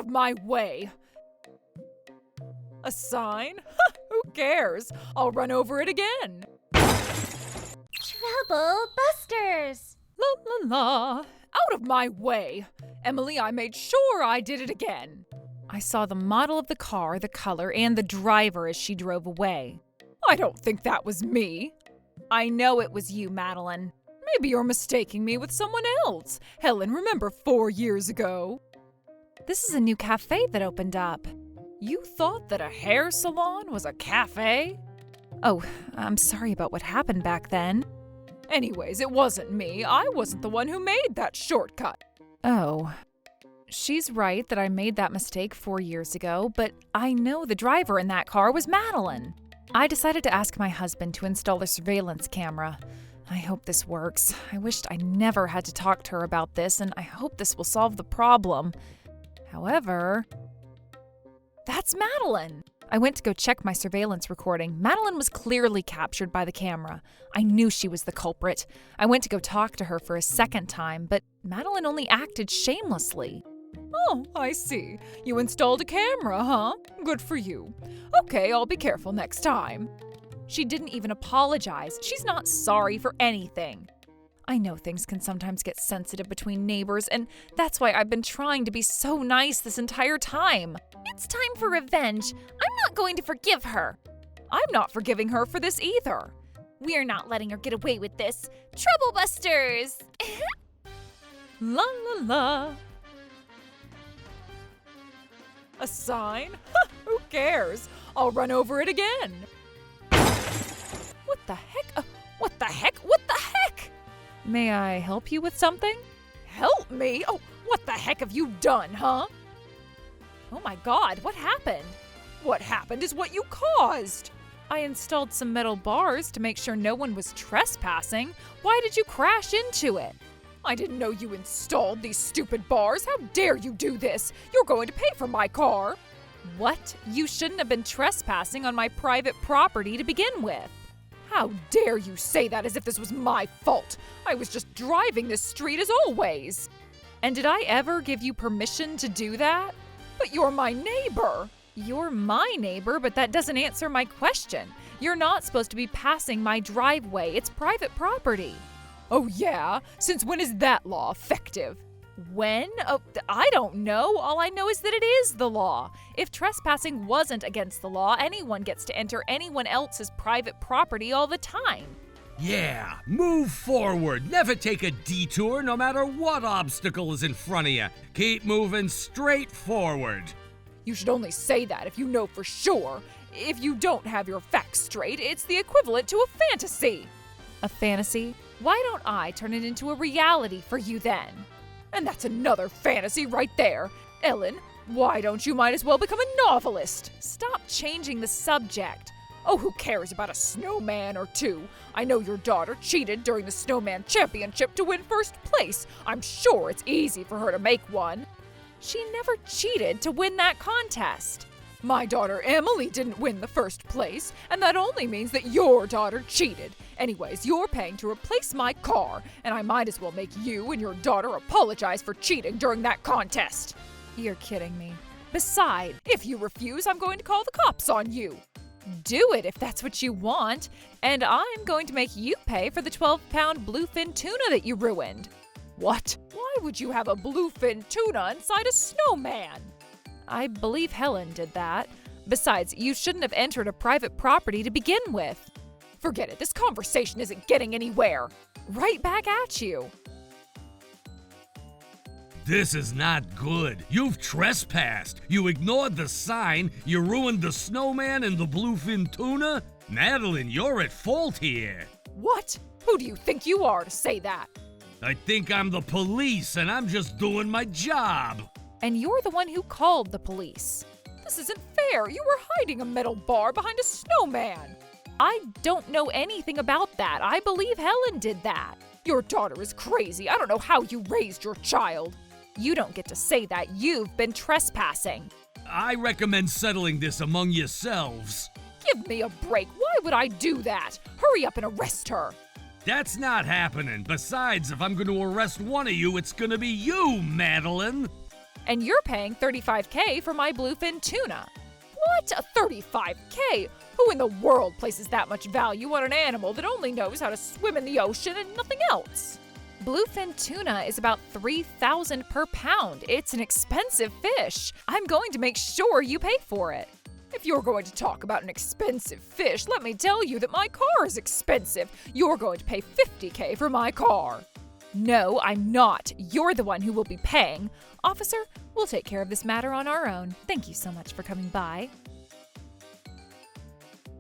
of my way! A sign? Who cares? I'll run over it again. Trouble busters! La la la. Out of my way! Emily, I made sure I did it again. I saw the model of the car, the color, and the driver as she drove away. I don't think that was me. I know it was you, Madeline. Maybe you're mistaking me with someone else. Helen, remember 4 years ago? This is a new cafe that opened up. You thought that a hair salon was a cafe? Oh, I'm sorry about what happened back then. Anyways, it wasn't me. I wasn't the one who made that shortcut. Oh. She's right that I made that mistake 4 years ago, but I know the driver in that car was Madeline. I decided to ask my husband to install a surveillance camera. I hope this works. I wished I never had to talk to her about this, and I hope this will solve the problem. However, that's Madeline. I went to go check my surveillance recording. Madeline was clearly captured by the camera. I knew she was the culprit. I went to go talk to her for a second time, but Madeline only acted shamelessly. Oh, I see. You installed a camera, huh? Good for you. Okay, I'll be careful next time. She didn't even apologize. She's not sorry for anything. I know things can sometimes get sensitive between neighbors, and that's why I've been trying to be so nice this entire time. It's time for revenge. I'm not going to forgive her. I'm not forgiving her for this either. We're not letting her get away with this. Trouble busters! La la la. A sign? Who cares? I'll run over it again. What the heck? What the heck? What the heck? May I help you with something? Help me? Oh, what the heck have you done, huh? Oh my God, what happened? What happened is what you caused. I installed some metal bars to make sure no one was trespassing. Why did you crash into it? I didn't know you installed these stupid bars. How dare you do this? You're going to pay for my car. What? You shouldn't have been trespassing on my private property to begin with. How dare you say that as if this was my fault? I was just driving this street as always. And did I ever give you permission to do that? But you're my neighbor. You're my neighbor, but that doesn't answer my question. You're not supposed to be passing my driveway. It's private property. Oh yeah? Since when is that law effective? When? Oh, I don't know. All I know is that it is the law. If trespassing wasn't against the law, anyone gets to enter anyone else's private property all the time. Yeah, move forward. Never take a detour no matter what obstacle is in front of you. Keep moving straight forward. You should only say that if you know for sure. If you don't have your facts straight, it's the equivalent to a fantasy. A fantasy? Why don't I turn it into a reality for you then? And that's another fantasy right there. Ellen, why don't you might as well become a novelist? Stop changing the subject. Oh, who cares about a snowman or two? I know your daughter cheated during the snowman championship to win first place. I'm sure it's easy for her to make one. She never cheated to win that contest. My daughter Emily didn't win the first place, and that only means that your daughter cheated. Anyways, you're paying to replace my car, and I might as well make you and your daughter apologize for cheating during that contest. You're kidding me. Besides, if you refuse, I'm going to call the cops on you. Do it if that's what you want, and I'm going to make you pay for the 12-pound bluefin tuna that you ruined. What? Why would you have a bluefin tuna inside a snowman? I believe Helen did that. Besides, you shouldn't have entered a private property to begin with. Forget it, this conversation isn't getting anywhere. Right back at you. This is not good. You've trespassed. You ignored the sign. You ruined the snowman and the bluefin tuna. Madeline, you're at fault here. What? Who do you think you are to say that? I think I'm the police and I'm just doing my job. And you're the one who called the police. This isn't fair. You were hiding a metal bar behind a snowman. I don't know anything about that. I believe Helen did that. Your daughter is crazy. I don't know how you raised your child. You don't get to say that. You've been trespassing. I recommend settling this among yourselves. Give me a break. Why would I do that? Hurry up and arrest her. That's not happening. Besides, if I'm going to arrest one of you, it's going to be you, Madeline. and you're paying $35K for my bluefin tuna. What? $35K? Who in the world places that much value on an animal that only knows how to swim in the ocean and nothing else? Bluefin tuna is about $3,000 per pound. It's an expensive fish. I'm going to make sure you pay for it. If you're going to talk about an expensive fish, let me tell you that my car is expensive. You're going to pay $50K for my car. No, I'm not. You're the one who will be paying. Officer, we'll take care of this matter on our own. Thank you so much for coming by.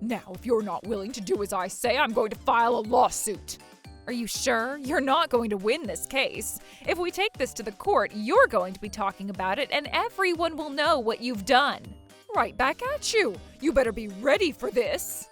Now, if you're not willing to do as I say, I'm going to file a lawsuit. Are you sure? You're not going to win this case. If we take this to the court, you're going to be talking about it, and everyone will know what you've done. Right back at you. You better be ready for this.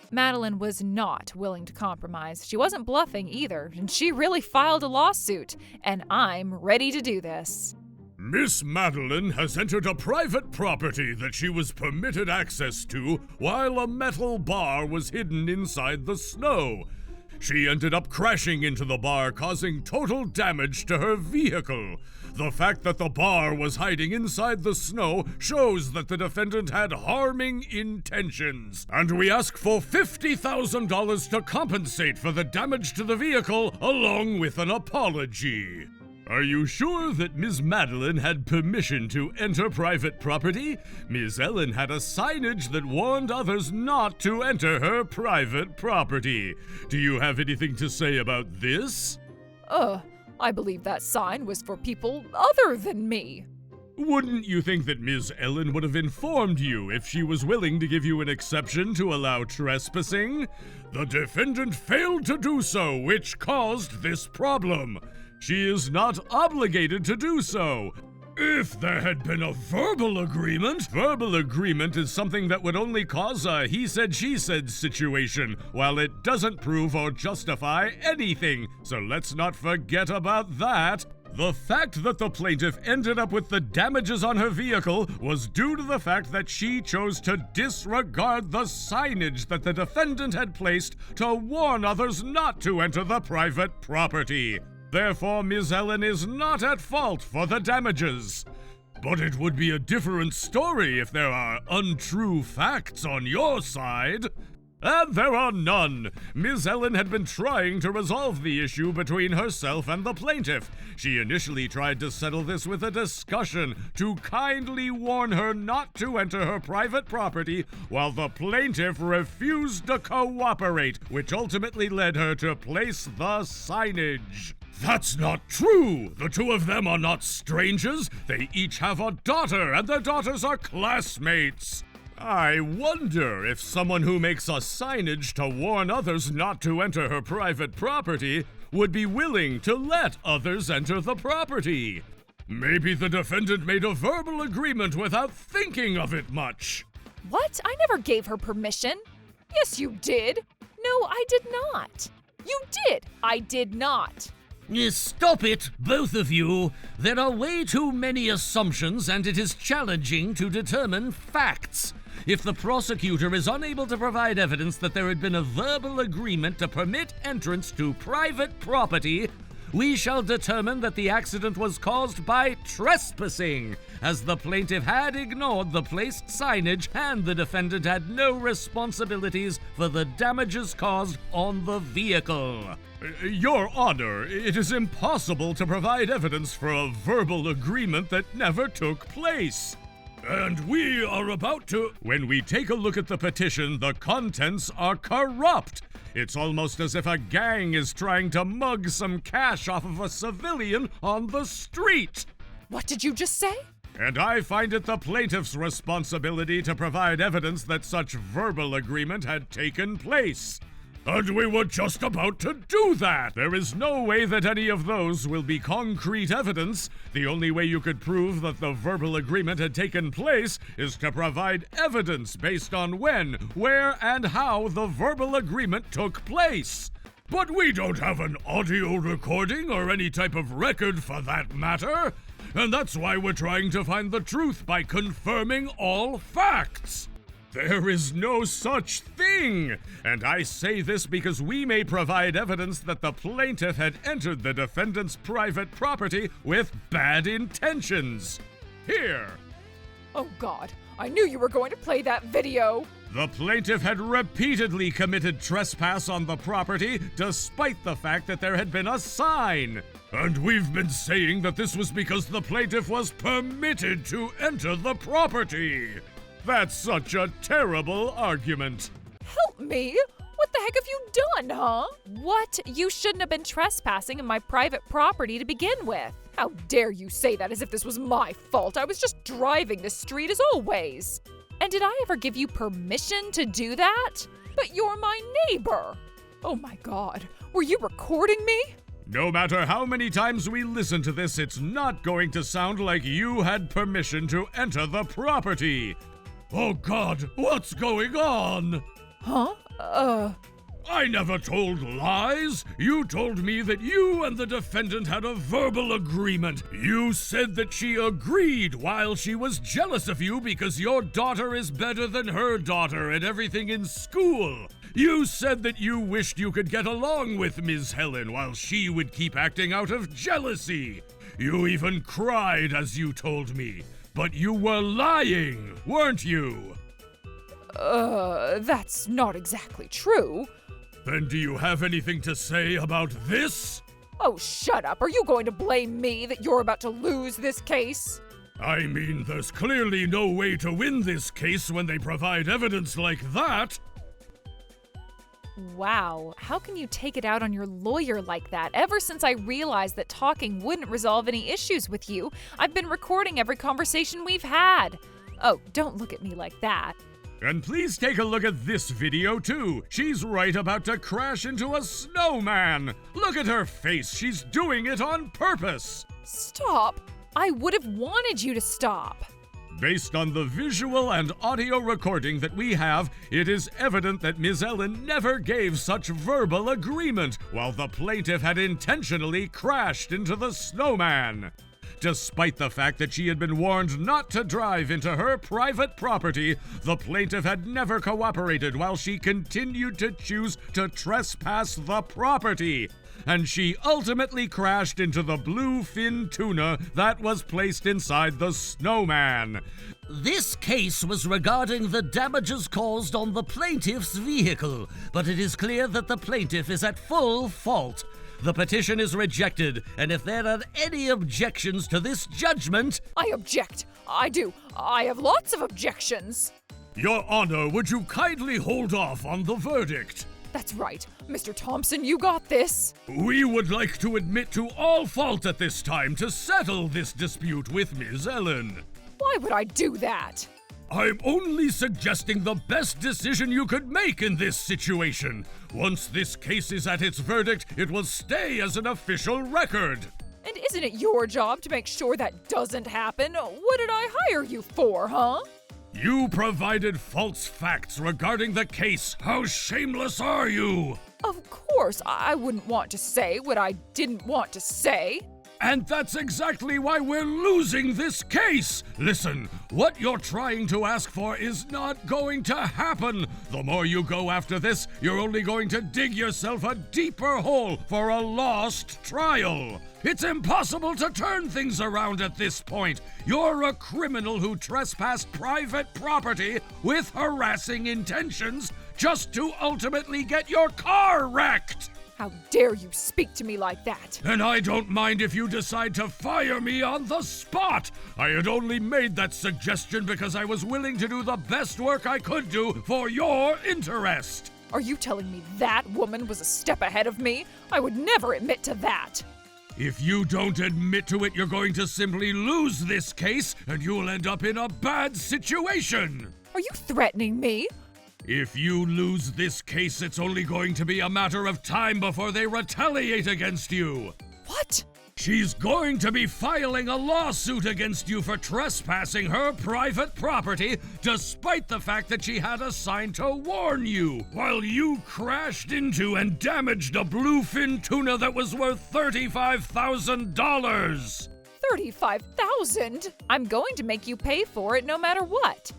Madeline was not willing to compromise. She wasn't bluffing either, and she really filed a lawsuit, and I'm ready to do this. Miss Madeline has entered a private property that she was permitted access to while a metal bar was hidden inside the snow. She ended up crashing into the bar, causing total damage to her vehicle. The fact that the bar was hiding inside the snow shows that the defendant had harming intentions. And we ask for $50,000 to compensate for the damage to the vehicle, along with an apology. Are you sure that Ms. Madeline had permission to enter private property? Ms. Ellen had a signage that warned others not to enter her private property. Do you have anything to say about this? I believe that sign was for people other than me. Wouldn't you think that Ms. Ellen would have informed you if she was willing to give you an exception to allow trespassing? The defendant failed to do so, which caused this problem. She is not obligated to do so. If there had been a verbal agreement is something that would only cause a he said, she said situation, while it doesn't prove or justify anything, so let's not forget about that. The fact that the plaintiff ended up with the damages on her vehicle was due to the fact that she chose to disregard the signage that the defendant had placed to warn others not to enter the private property. Therefore, Ms. Ellen is not at fault for the damages. But it would be a different story if there are untrue facts on your side. And there are none. Ms. Ellen had been trying to resolve the issue between herself and the plaintiff. She initially tried to settle this with a discussion to kindly warn her not to enter her private property, while the plaintiff refused to cooperate, which ultimately led her to place the signage. That's not true! The two of them are not strangers. They each have a daughter, and their daughters are classmates. I wonder if someone who makes a signage to warn others not to enter her private property would be willing to let others enter the property. Maybe the defendant made a verbal agreement without thinking of it much. What? I never gave her permission. Yes, you did. No, I did not. You did. I did not. Stop it, both of you. There are way too many assumptions, and it is challenging to determine facts. If the prosecutor is unable to provide evidence that there had been a verbal agreement to permit entrance to private property, we shall determine that the accident was caused by trespassing, as the plaintiff had ignored the placed signage and the defendant had no responsibilities for the damages caused on the vehicle. Your Honor, it is impossible to provide evidence for a verbal agreement that never took place. And we are about to... When we take a look at the petition, the contents are corrupt. It's almost as if a gang is trying to mug some cash off of a civilian on the street. What did you just say? And I find it the plaintiff's responsibility to provide evidence that such verbal agreement had taken place. And we were just about to do that! There is no way that any of those will be concrete evidence. The only way you could prove that the verbal agreement had taken place is to provide evidence based on when, where, and how the verbal agreement took place. But we don't have an audio recording or any type of record for that matter. And that's why we're trying to find the truth by confirming all facts. There is no such thing! And I say this because we may provide evidence that the plaintiff had entered the defendant's private property with bad intentions. Here! Oh God, I knew you were going to play that video. The plaintiff had repeatedly committed trespass on the property, despite the fact that there had been a sign. And we've been saying that this was because the plaintiff was permitted to enter the property. That's such a terrible argument. Help me! What the heck have you done, huh? What? You shouldn't have been trespassing in my private property to begin with. How dare you say that as if this was my fault? I was just driving this street as always. And did I ever give you permission to do that? But you're my neighbor. Oh my God, were you recording me? No matter how many times we listen to this, it's not going to sound like you had permission to enter the property. Oh God, what's going on? Huh? I never told lies. You told me that you and the defendant had a verbal agreement. You said that she agreed while she was jealous of you because your daughter is better than her daughter at everything in school. You said that you wished you could get along with Ms. Helen while she would keep acting out of jealousy. You even cried as you told me. But you were lying, weren't you? That's not exactly true. Then do you have anything to say about this? Oh, shut up. Are you going to blame me that you're about to lose this case? I mean, there's clearly no way to win this case when they provide evidence like that. Wow, how can you take it out on your lawyer like that? Ever since I realized that talking wouldn't resolve any issues with you, I've been recording every conversation we've had. Oh, don't look at me like that. And please take a look at this video, too. She's right about to crash into a snowman. Look at her face. She's doing it on purpose. Stop. I would have wanted you to stop. Based on the visual and audio recording that we have, it is evident that Ms. Ellen never gave such verbal agreement, while the plaintiff had intentionally crashed into the snowman. Despite the fact that she had been warned not to drive into her private property, the plaintiff had never cooperated while she continued to choose to trespass the property. And she ultimately crashed into the bluefin tuna that was placed inside the snowman. This case was regarding the damages caused on the plaintiff's vehicle, but it is clear that the plaintiff is at full fault. The petition is rejected, and if there are any objections to this judgment... I object. I do. I have lots of objections. Your Honor, would you kindly hold off on the verdict? That's right. Mr. Thompson, you got this. We would like to admit to all fault at this time to settle this dispute with Ms. Ellen. Why would I do that? I'm only suggesting the best decision you could make in this situation. Once this case is at its verdict, it will stay as an official record. And isn't it your job to make sure that doesn't happen? What did I hire you for, huh? You provided false facts regarding the case. How shameless are you? Of course, I wouldn't want to say what I didn't want to say. And that's exactly why we're losing this case. Listen, what you're trying to ask for is not going to happen. The more you go after this, you're only going to dig yourself a deeper hole for a lost trial. It's impossible to turn things around at this point. You're a criminal who trespassed private property with harassing intentions just to ultimately get your car wrecked. How dare you speak to me like that? And I don't mind if you decide to fire me on the spot. I had only made that suggestion because I was willing to do the best work I could do for your interest. Are you telling me that woman was a step ahead of me? I would never admit to that. If you don't admit to it, you're going to simply lose this case, and you'll end up in a bad situation. Are you threatening me? If you lose this case, it's only going to be a matter of time before they retaliate against you. What? She's going to be filing a lawsuit against you for trespassing her private property, despite the fact that she had a sign to warn you, while you crashed into and damaged a bluefin tuna that was worth $35,000. $35,000? I'm going to make you pay for it no matter what.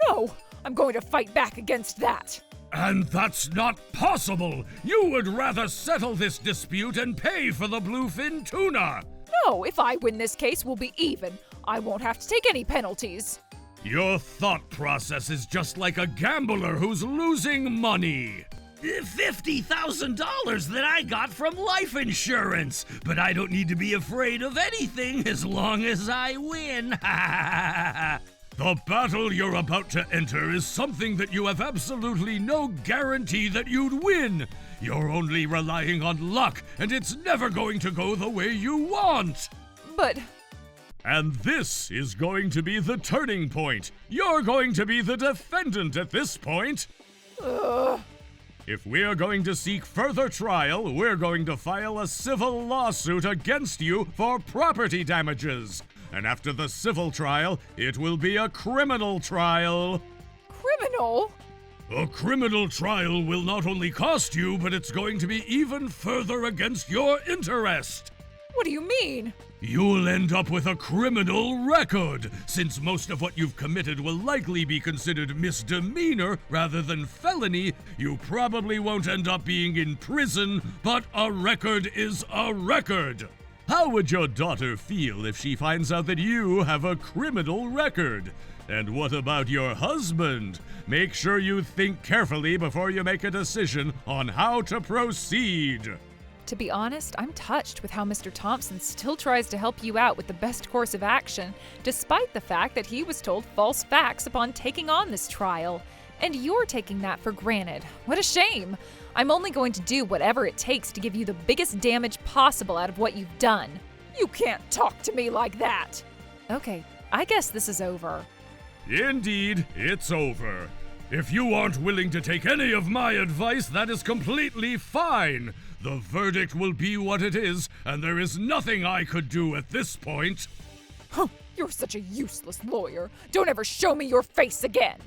No, I'm going to fight back against that. And that's not possible! You would rather settle this dispute and pay for the bluefin tuna! No, if I win this case, we'll be even. I won't have to take any penalties. Your thought process is just like a gambler who's losing money. $50,000 that I got from life insurance, but I don't need to be afraid of anything as long as I win. The battle you're about to enter is something that you have absolutely no guarantee that you'd win. You're only relying on luck, and it's never going to go the way you want. But And this is going to be the turning point. You're going to be the defendant at this point. If we're going to seek further trial, we're going to file a civil lawsuit against you for property damages. And after the civil trial, it will be a criminal trial. criminal? A criminal trial will not only cost you, but it's going to be even further against your interest. What do you mean? You'll end up with a criminal record, since most of what you've committed will likely be considered misdemeanor rather than felony. You probably won't end up being in prison, but a record is a record. How would your daughter feel if she finds out that you have a criminal record? And what about your husband? Make sure you think carefully before you make a decision on how to proceed. To be honest, I'm touched with how Mr. Thompson still tries to help you out with the best course of action, despite the fact that he was told false facts upon taking on this trial. And you're taking that for granted. What a shame! I'm only going to do whatever it takes to give you the biggest damage possible out of what you've done. You can't talk to me like that! Okay, I guess this is over. Indeed, it's over. If you aren't willing to take any of my advice, that is completely fine. The verdict will be what it is, and there is nothing I could do at this point. Huh, you're such a useless lawyer. Don't ever show me your face again.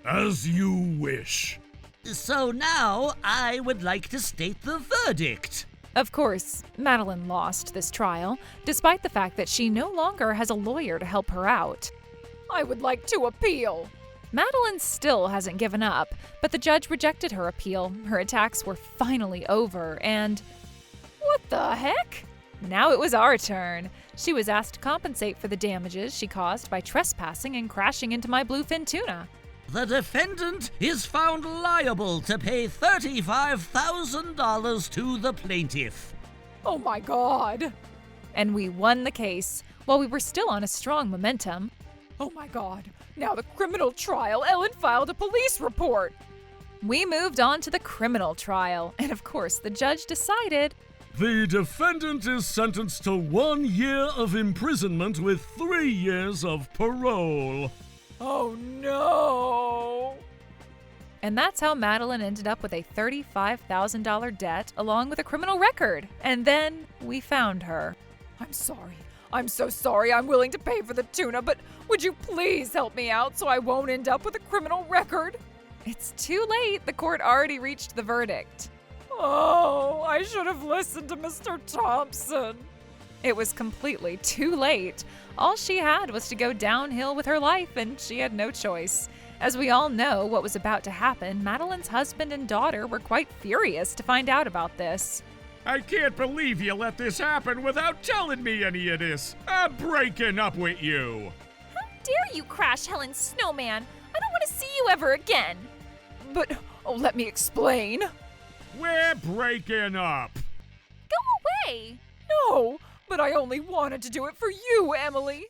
As you wish. So now I would like to state the verdict. Of course, Madeline lost this trial, despite the fact that she no longer has a lawyer to help her out. I would like to appeal. Madeline still hasn't given up, but the judge rejected her appeal. Her attacks were finally over, and what the heck? Now it was our turn. She was asked to compensate for the damages she caused by trespassing and crashing into my bluefin tuna. The defendant is found liable to pay $35,000 to the plaintiff. Oh my God! And we won the case, while we were still on a strong momentum. Oh my God, now the criminal trial. Ellen filed a police report. We moved on to the criminal trial, and of course the judge decided The defendant is sentenced to 1 year of imprisonment with 3 years of parole. oh no! And that's how Madeline ended up with a $35,000 debt along with a criminal record. And then we found her. I'm sorry. I'm so sorry. I'm willing to pay for the tuna, but would you please help me out so I won't end up with a criminal record? It's too late. The court already reached the verdict. Oh, I should have listened to Mr. Thompson. It was completely too late. All she had was to go downhill with her life, and she had no choice. As we all know what was about to happen, Madeline's husband and daughter were quite furious to find out about this. I can't believe you let this happen without telling me any of this. I'm breaking up with you. How dare you crash Helen's snowman? I don't want to see you ever again. But, let me explain. We're breaking up. Go away. No, but I only wanted to do it for you, Emily.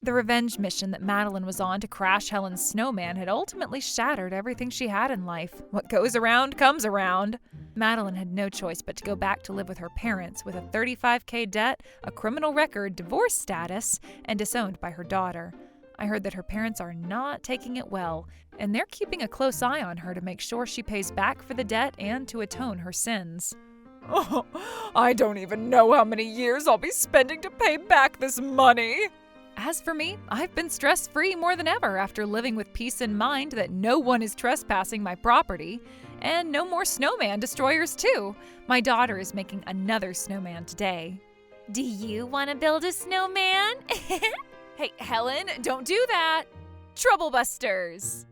The revenge mission that Madeline was on to crash Helen's snowman had ultimately shattered everything she had in life. What goes around comes around. Madeline had no choice but to go back to live with her parents with a $35,000 debt, a criminal record, divorce status, and disowned by her daughter. I heard that her parents are not taking it well, and they're keeping a close eye on her to make sure she pays back for the debt and to atone her sins. Oh, I don't even know how many years I'll be spending to pay back this money. As for me, I've been stress-free more than ever after living with peace in mind that no one is trespassing my property. And no more snowman destroyers, too. My daughter is making another snowman today. Do you want to build a snowman? Hey, Helen, don't do that! Troublebusters!